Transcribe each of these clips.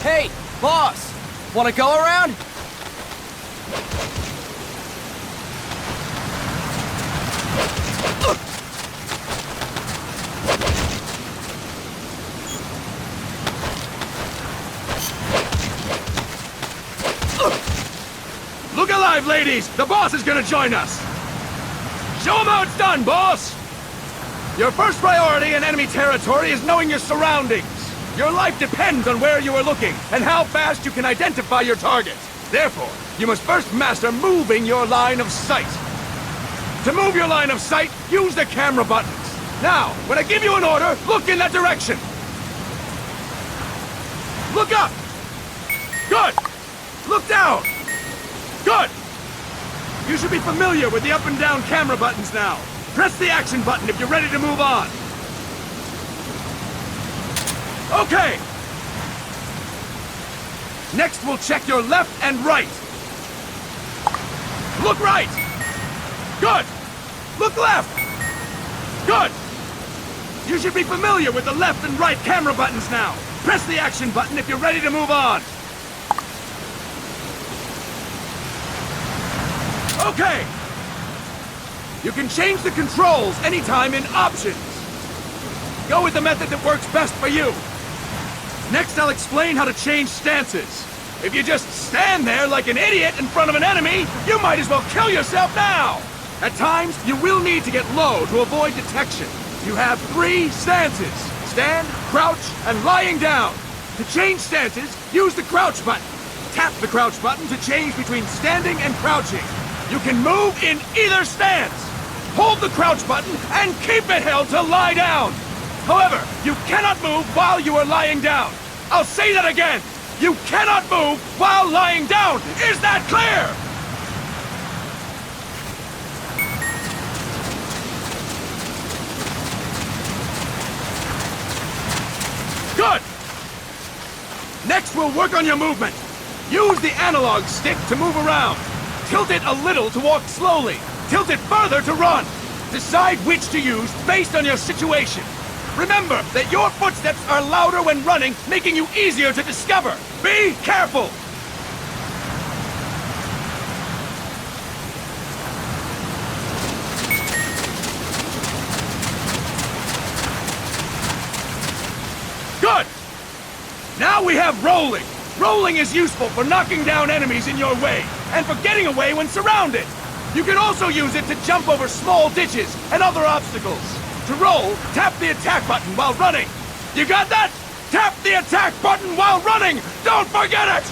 Hey, boss! Wanna go around? Look alive, ladies! The boss is gonna join us! Show him how it's done, boss! Your first priority in enemy territory is knowing your surroundings. Your life depends on where you are looking, and how fast you can identify your target. Therefore, you must first master moving your line of sight. To move your line of sight, use the camera buttons. Now, when I give you an order, look in that direction. Look up! Good! Look down! Good! You should be familiar with the up and down camera buttons now. Press the action button if you're ready to move on. Okay! Next, we'll check your left and right. Look right! Good! Look left! Good! You should be familiar with the left and right camera buttons now. Press the action button if you're ready to move on. Okay! You can change the controls anytime in Options. Go with the method that works best for you. Next, I'll explain how to change stances. If you just stand there like an idiot in front of an enemy, you might as well kill yourself now! At times, you will need to get low to avoid detection. You have 3 stances: stand, crouch, and lying down. To change stances, use the crouch button. Tap the crouch button to change between standing and crouching. You can move in either stance. Hold the crouch button and keep it held to lie down. However, you cannot move while you are lying down. I'll say that again. You cannot move while lying down. Is that clear? Good! Next, we'll work on your movement. Use the analog stick to move around. Tilt it a little to walk slowly. Tilt it further to run. Decide which to use based on your situation. Remember that your footsteps are louder when running, making you easier to discover. Be careful! Good! Now we have rolling. Rolling is useful for knocking down enemies in your way, and for getting away when surrounded. You can also use it to jump over small ditches and other obstacles. To roll, tap the attack button while running. You got that? Tap the attack button while running! Don't forget it!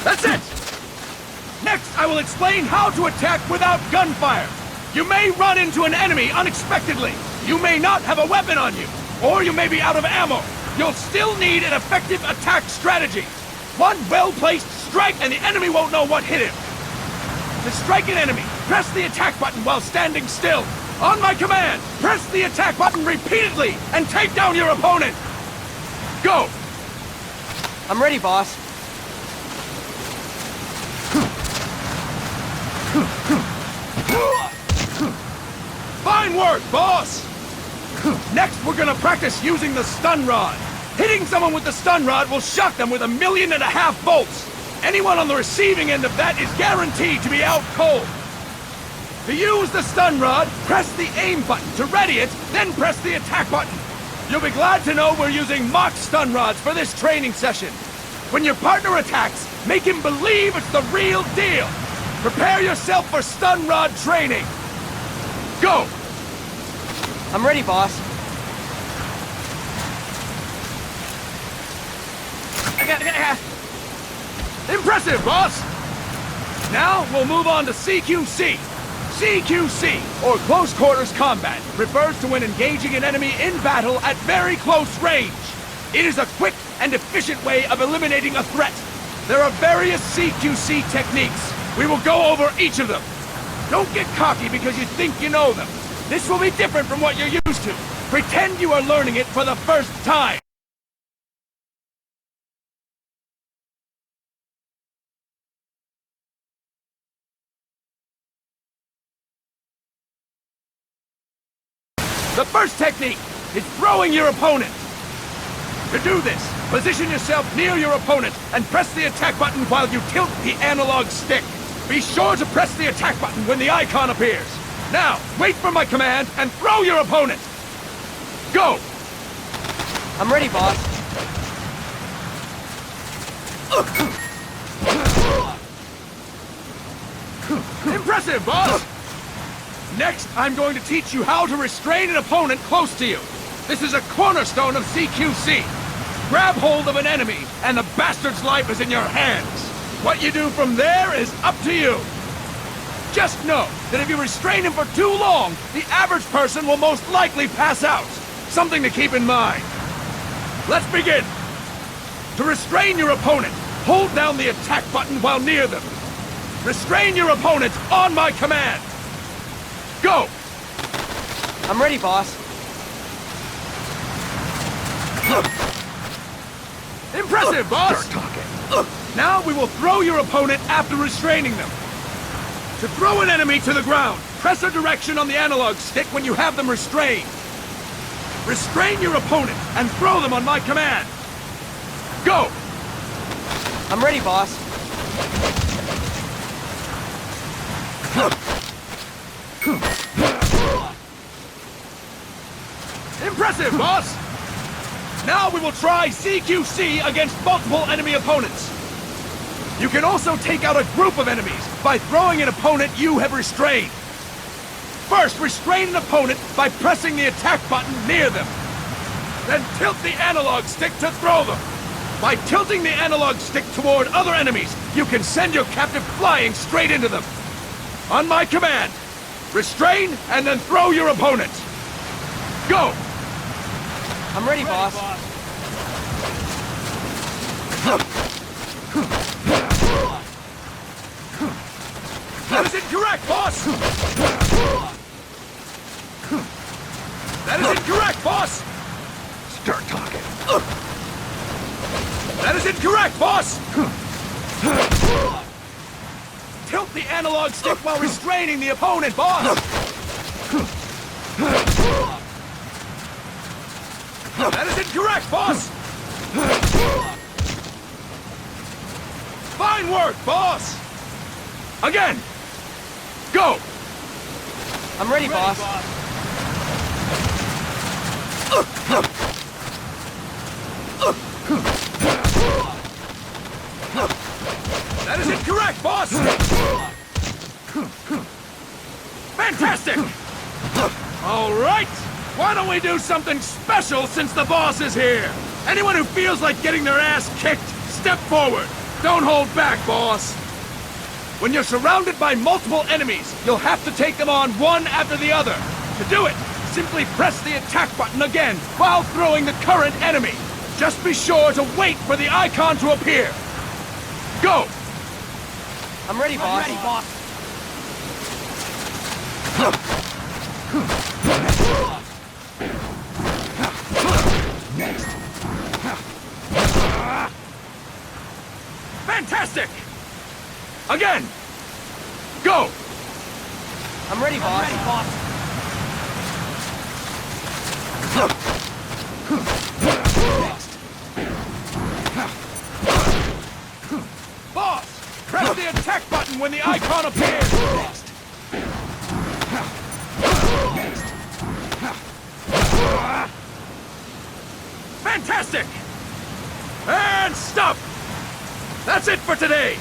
That's it! Next, I will explain how to attack without gunfire. You may run into an enemy unexpectedly. You may not have a weapon on you, or you may be out of ammo. You'll still need an effective attack strategy. One well-placed strike and the enemy won't know what hit him. To strike an enemy, press the attack button while standing still. On my command, press the attack button repeatedly and take down your opponent. Go! I'm ready, boss. Fine work, boss! Next, we're gonna practice using the stun rod. Hitting someone with the stun rod will shock them with 1.5 million volts. Anyone on the receiving end of that is guaranteed to be out cold. To use the stun rod, press the aim button to ready it, then press the attack button. You'll be glad to know we're using mock stun rods for this training session. When your partner attacks, make him believe it's the real deal. Prepare yourself for stun rod training. Go! I'm ready, boss. Impressive, boss! Now, we'll move on to CQC. CQC, or Close Quarters Combat, refers to when engaging an enemy in battle at very close range. It is a quick and efficient way of eliminating a threat. There are various CQC techniques. We will go over each of them. Don't get cocky because you think you know them. This will be different from what you're used to. Pretend you are learning it for the first time. The first technique is throwing your opponent. To do this, position yourself near your opponent and press the attack button while you tilt the analog stick. Be sure to press the attack button when the icon appears. Now, wait for my command and throw your opponent. Go! I'm ready, boss. Impressive, boss! Next, I'm going to teach you how to restrain an opponent close to you. This is a cornerstone of CQC. Grab hold of an enemy, and the bastard's life is in your hands. What you do from there is up to you. Just know that if you restrain him for too long, the average person will most likely pass out. Something to keep in mind. Let's begin. To restrain your opponent, hold down the attack button while near them. Restrain your opponent on my command. Go! I'm ready, boss. Impressive, boss! Start talking. Now we will throw your opponent after restraining them. To throw an enemy to the ground, press a direction on the analog stick when you have them restrained. Restrain your opponent and throw them on my command. Go! I'm ready, boss. Impressive, boss! Now we will try CQC against multiple enemy opponents. You can also take out a group of enemies by throwing an opponent you have restrained. First, restrain an opponent by pressing the attack button near them. Then tilt the analog stick to throw them. By tilting the analog stick toward other enemies, you can send your captive flying straight into them. On my command, restrain and then throw your opponent. Go! I'm ready, boss. That is incorrect, boss! That is incorrect, boss! Start talking. That is incorrect, boss! Tilt the analog stick while restraining the opponent, boss! That is incorrect, boss! Fine work, boss! Again! Go! I'm ready, boss. That is incorrect, boss! Fantastic! All right! Why don't we do something special since the boss is here? Anyone who feels like getting their ass kicked, step forward. Don't hold back, boss. When you're surrounded by multiple enemies, you'll have to take them on one after the other. To do it, simply press the attack button again while throwing the current enemy. Just be sure to wait for the icon to appear. Go! I'm ready, boss. Next. Fantastic! Again! Go! I'm ready, boss. Next. Boss! Press the attack button when the icon appears! Next. Next. Fantastic! And stop! That's it for today!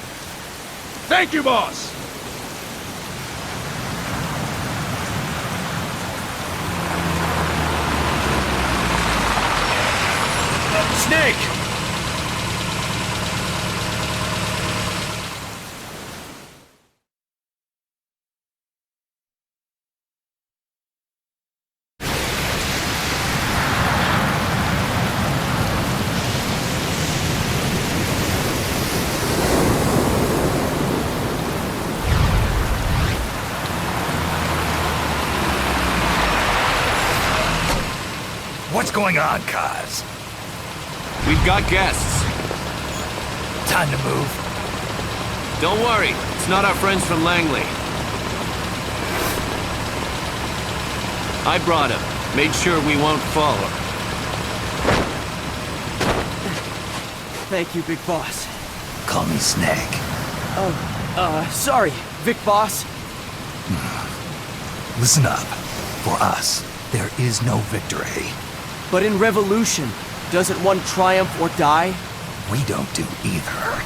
Thank you, boss! Snake! What's going on, Kaz? We've got guests. Time to move. Don't worry, it's not our friends from Langley. I brought him. Made sure we won't fall. Thank you, Big Boss. Call me Snake. Sorry, Vic Boss. Listen up. For us, there is no victory. But in Revolution, doesn't one triumph or die? We don't do either.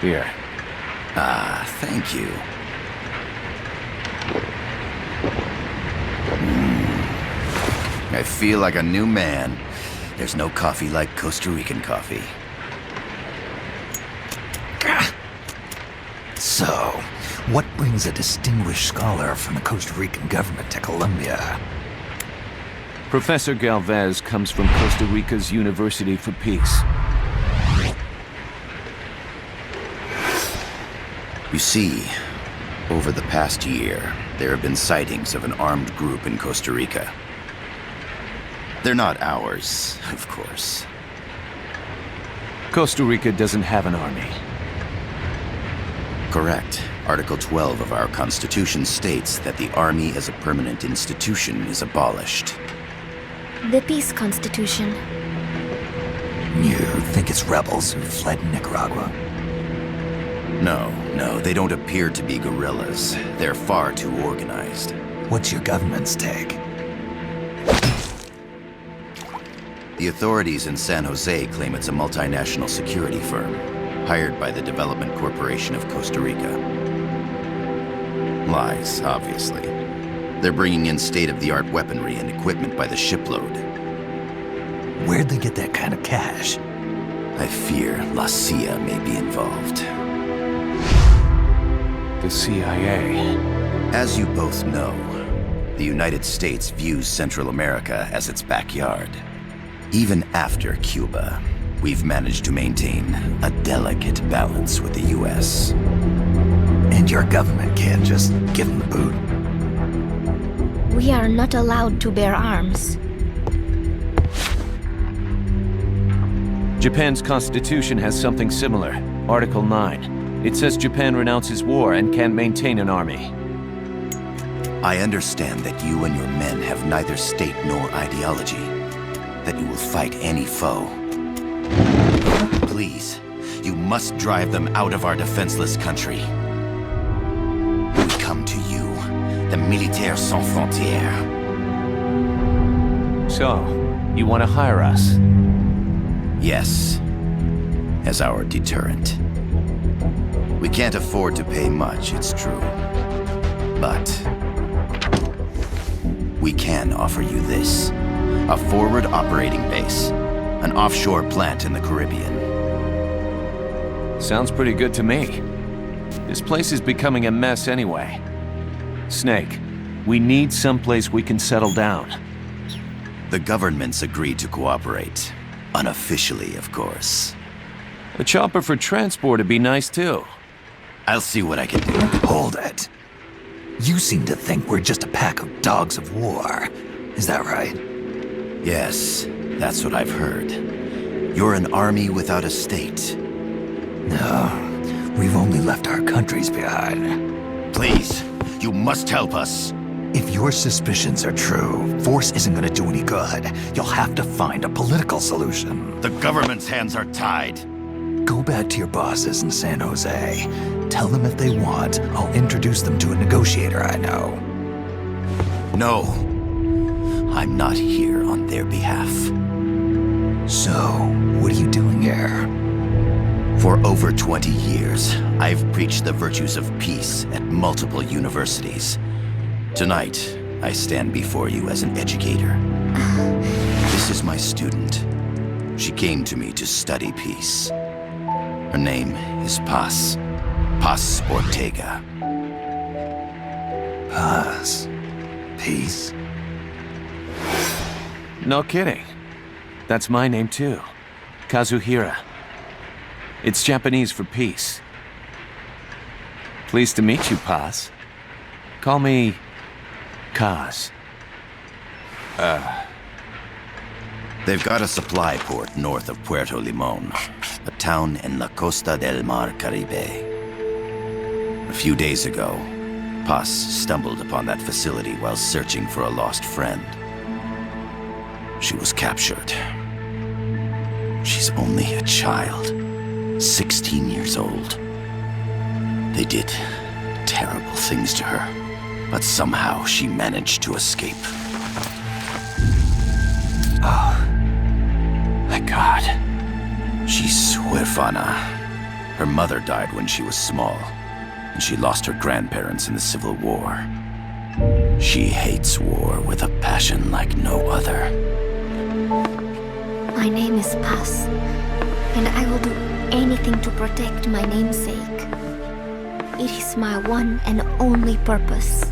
Here. Thank you. I feel like a new man. There's no coffee like Costa Rican coffee. So, what brings a distinguished scholar from the Costa Rican government to Colombia? Professor Galvez comes from Costa Rica's University for Peace. You see, over the past year, there have been sightings of an armed group in Costa Rica. They're not ours, of course. Costa Rica doesn't have an army. Correct. Article 12 of our Constitution states that the Army as a permanent institution is abolished. The Peace Constitution. You think it's rebels who fled Nicaragua? No, they don't appear to be guerrillas. They're far too organized. What's your government's take? The authorities in San Jose claim it's a multinational security firm, hired by the Development Corporation of Costa Rica. Lies, obviously. They're bringing in state-of-the-art weaponry and equipment by the shipload. Where'd they get that kind of cash? I fear La CIA may be involved. The CIA. As you both know, the United States views Central America as its backyard. Even after Cuba, we've managed to maintain a delicate balance with the US. And your government can't just give them the boot? We are not allowed to bear arms. Japan's constitution has something similar. Article 9. It says Japan renounces war and can't maintain an army. I understand that you and your men have neither state nor ideology. That you will fight any foe. Please, you must drive them out of our defenseless country. We come to you, the Militaires Sans Frontières. So, you want to hire us? Yes, as our deterrent. We can't afford to pay much, it's true. But we can offer you this. A forward operating base. An offshore plant in the Caribbean. Sounds pretty good to me. This place is becoming a mess anyway. Snake, we need someplace we can settle down. The government's agreed to cooperate. Unofficially, of course. A chopper for transport would be nice too. I'll see what I can do. Hold it. You seem to think we're just a pack of dogs of war. Is that right? Yes, that's what I've heard. You're an army without a state. No, we've only left our countries behind. Please, you must help us. If your suspicions are true, force isn't gonna do any good. You'll have to find a political solution. The government's hands are tied. Go back to your bosses in San Jose. Tell them if they want, I'll introduce them to a negotiator I know. No. I'm not here on their behalf. So, what are you doing here? For over 20 years, I've preached the virtues of peace at multiple universities. Tonight, I stand before you as an educator. This is my student. She came to me to study peace. Her name is Paz. Paz Ortega. Paz. Peace? No kidding. That's my name too. Kazuhira. It's Japanese for peace. Pleased to meet you, Paz. Call me Kaz. They've got a supply port north of Puerto Limon, a town in la Costa del Mar Caribe. A few days ago, Paz stumbled upon that facility while searching for a lost friend. She was captured. She's only a child, 16 years old. They did terrible things to her, but somehow she managed to escape. Oh, my God. She's huérfana. Her mother died when she was small, and she lost her grandparents in the Civil War. She hates war with a passion like no other. My name is Paz, and I will do anything to protect my namesake. It is my one and only purpose.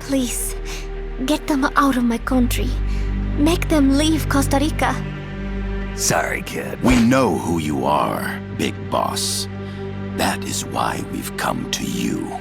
Please, get them out of my country. Make them leave Costa Rica. Sorry, kid. We know who you are, Big Boss. That is why we've come to you.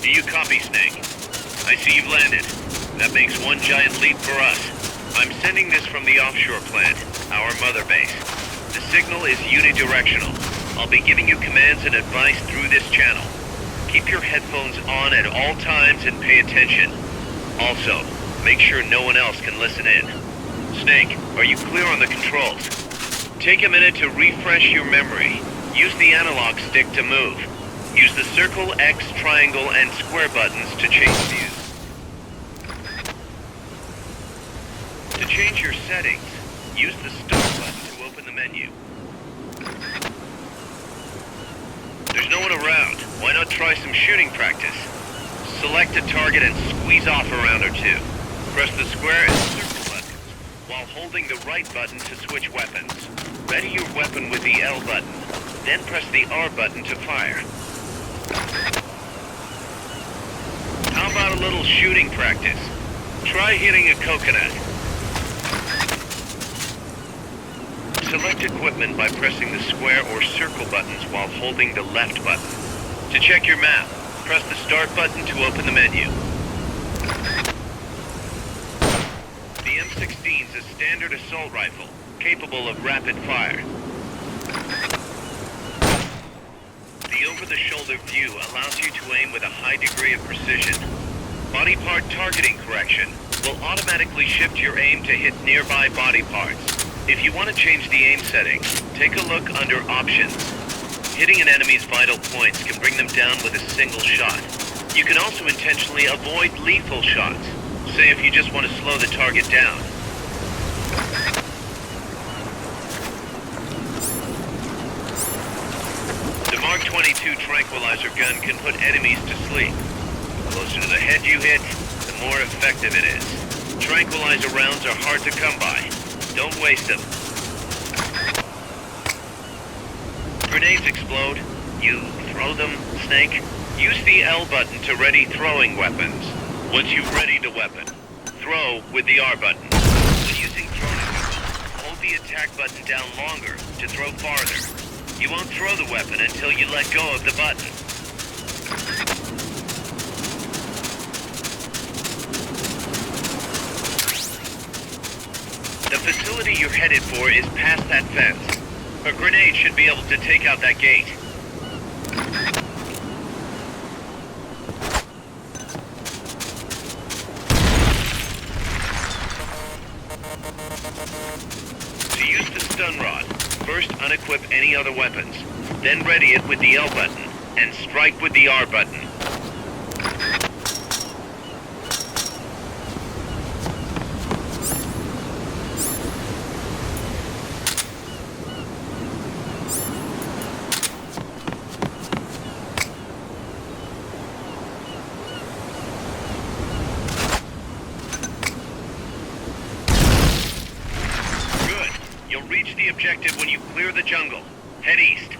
Do you copy, Snake? I see you've landed. That makes one giant leap for us. I'm sending this from the offshore plant, our mother base. The signal is unidirectional. I'll be giving you commands and advice through this channel. Keep your headphones on at all times and pay attention. Also, make sure no one else can listen in. Snake, are you clear on the controls? Take a minute to refresh your memory. Use the analog stick to move. Use the circle, X, triangle, and square buttons to change views. To change your settings, use the start button to open the menu. There's no one around. Why not try some shooting practice? Select a target and squeeze off a round or two. Press the square and circle buttons, while holding the right button to switch weapons. Ready your weapon with the L button, then press the R button to fire. How about a little shooting practice? Try hitting a coconut. Select equipment by pressing the square or circle buttons while holding the left button. To check your map, press the start button to open the menu. The M16 is a standard assault rifle, capable of rapid fire. The over-the-shoulder view allows you to aim with a high degree of precision. Body part targeting correction will automatically shift your aim to hit nearby body parts. If you want to change the aim settings, take a look under Options. Hitting an enemy's vital points can bring them down with a single shot. You can also intentionally avoid lethal shots, say if you just want to slow the target down. The Mark 22 tranquilizer gun can put enemies to sleep. The closer to the head you hit, the more effective it is. Tranquilizer rounds are hard to come by. Don't waste them. Grenades explode. You throw them, Snake. Use the L button to ready throwing weapons. Once you've readied the weapon, throw with the R button. When using throwing weapons, hold the attack button down longer to throw farther. You won't throw the weapon until you let go of the button. The facility you're headed for is past that fence. A grenade should be able to take out that gate. To use the stun rod, first unequip any other weapons, then ready it with the L button, and strike with the R button. You'll reach the objective when you clear the jungle. Head east.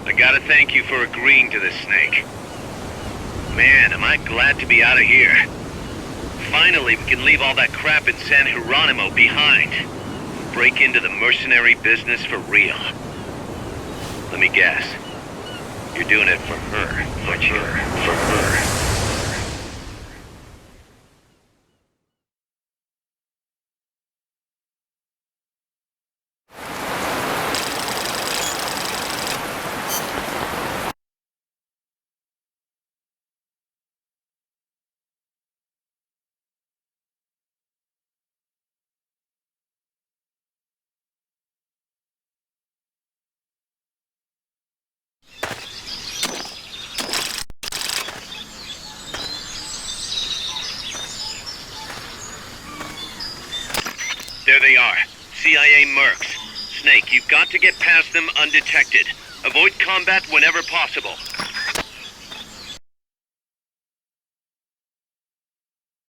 I gotta thank you for agreeing to this, Snake. Man, am I glad to be out of here. Finally, we can leave all that crap in San Geronimo behind. Break into the mercenary business for real. Let me guess. You're doing it for her, aren't you? For her. There they are. CIA mercs. Snake, you've got to get past them undetected. Avoid combat whenever possible.